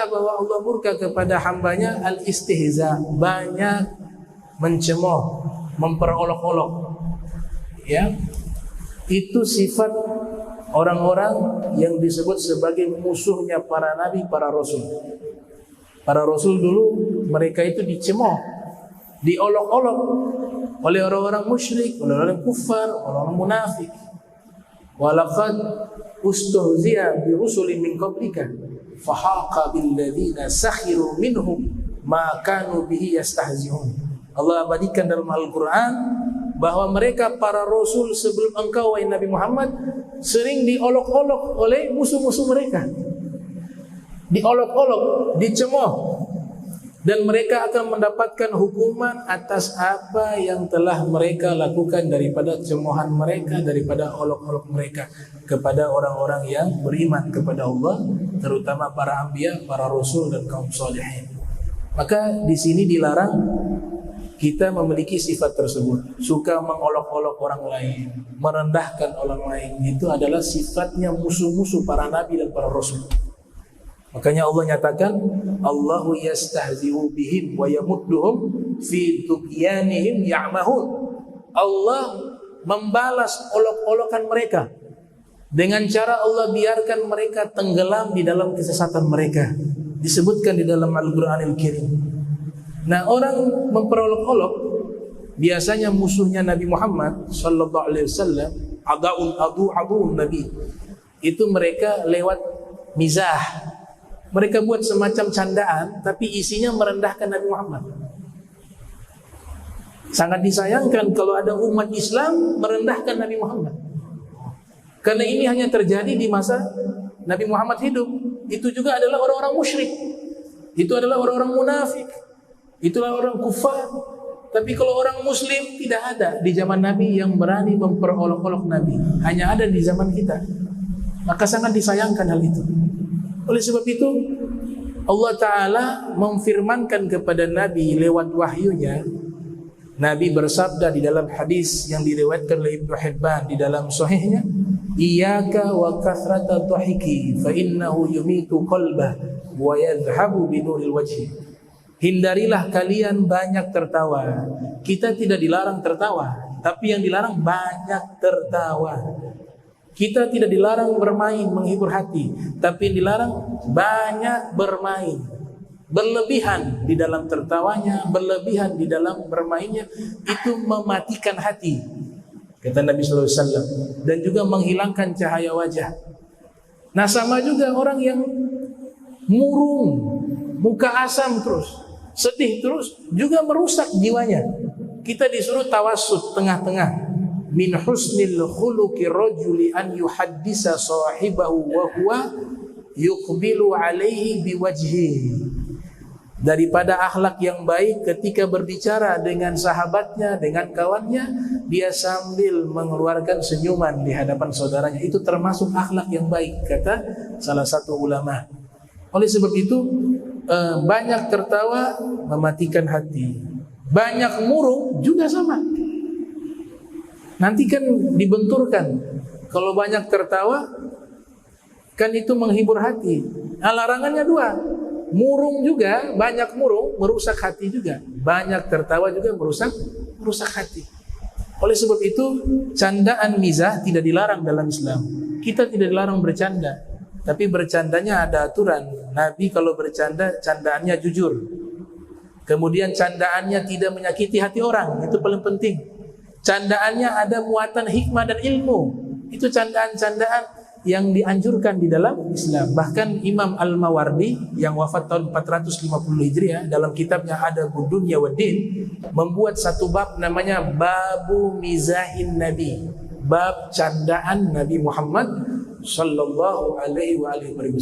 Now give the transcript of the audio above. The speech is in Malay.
tanda bahwa Allah murka kepada hambanya al-istihza, banyak mencemooh, memperolok-olok. Ya, itu sifat orang-orang yang disebut sebagai musuhnya para nabi, para rasul. Para rasul dulu mereka itu dicemooh, diolok-olok oleh orang-orang musyrik, oleh orang kufar, orang munafik. Walaqad ustuhzi'a bi rusulin min qablika fahaqa bil ladzina sakhiru minhum ma kanu bihi yastahzi'un. Allah abadikan dalam Al-Qur'an bahwa mereka para rasul sebelum engkau wahai Nabi Muhammad sering diolok-olok oleh musuh-musuh mereka. Diolok-olok, dicemooh, dan mereka akan mendapatkan hukuman atas apa yang telah mereka lakukan daripada cemoohan mereka, daripada olok-olok mereka kepada orang-orang yang beriman kepada Allah, terutama para anbiya, para rasul dan kaum salihin. Maka di sini dilarang kita memiliki sifat tersebut, suka mengolok-olok orang lain, merendahkan orang lain. Itu adalah sifatnya musuh-musuh para nabi dan para rasul. Makanya Allah nyatakan, Allahu yastahzi'u bihim wa yamudduhum fi tughyanihim ya'mahun. Allah membalas olok-olokan mereka dengan cara Allah biarkan mereka tenggelam di dalam kesesatan mereka. Disebutkan di dalam Al-Qur'anil Karim. Nah, orang memperolok-olok biasanya musuhnya Nabi Muhammad sallallahu alaihi wasallam, adu Nabi. Itu mereka lewat mizah. Mereka buat semacam candaan, tapi isinya merendahkan Nabi Muhammad. Sangat disayangkan kalau ada umat Islam merendahkan Nabi Muhammad. Karena ini hanya terjadi di masa Nabi Muhammad hidup. Itu juga adalah orang-orang musyrik. Itu adalah orang-orang munafik. Itulah orang kufar. Tapi kalau orang muslim tidak ada di zaman Nabi yang berani memperolok-olok Nabi. Hanya ada di zaman kita. Maka sangat disayangkan hal itu. Oleh sebab itu Allah Ta'ala memfirmankan kepada Nabi lewat wahyunya. Nabi bersabda di dalam hadis yang diriwayatkan oleh Ibnu Hibban di dalam sahihnya, Iyaka wa kathrata dhahiki fa innahu yumitu qalbah wa yadhhabu binuril wajhi. Hindarilah kalian banyak tertawa. Kita tidak dilarang tertawa, tapi yang dilarang banyak tertawa. Kita tidak dilarang bermain, menghibur hati, tapi yang dilarang banyak bermain. Berlebihan di dalam tertawanya, berlebihan di dalam bermainnya, itu mematikan hati, kata Nabi SAW, dan juga menghilangkan cahaya wajah. Nah, sama juga orang yang murung, muka asam terus, sedih terus, juga merusak jiwanya. Kita disuruh tawassut, tengah-tengah. Min husnil khuluqi rajuli an yuhaddisa sahibahu wa huwa yuqbilu alaihi biwajhi. Daripada akhlak yang baik ketika berbicara dengan sahabatnya, dengan kawannya, dia sambil mengeluarkan senyuman di hadapan saudaranya. Itu termasuk akhlak yang baik, kata salah satu ulama. Oleh sebab itu banyak tertawa mematikan hati, banyak murung juga sama. Nanti kan dibenturkan. Kalau banyak tertawa, kan itu menghibur hati. Nah, larangannya dua. Murung juga, banyak murung merusak hati juga. Banyak tertawa juga merusak hati. Oleh sebab itu, candaan mizah tidak dilarang dalam Islam. Kita tidak dilarang bercanda, tapi bercandanya ada aturan. Nabi kalau bercanda, candaannya jujur. Kemudian candaannya tidak menyakiti hati orang. Itu paling penting. Candaannya ada muatan hikmah dan ilmu. Itu candaan-candaan yang dianjurkan di dalam Islam. Bahkan Imam Al-Mawardi yang wafat tahun 450 Hijriah dalam kitabnya Adabud Dunya Waddin membuat satu bab namanya Babu Mizahin Nabi. Bab candaan Nabi Muhammad sallallahu alaihi wasallam.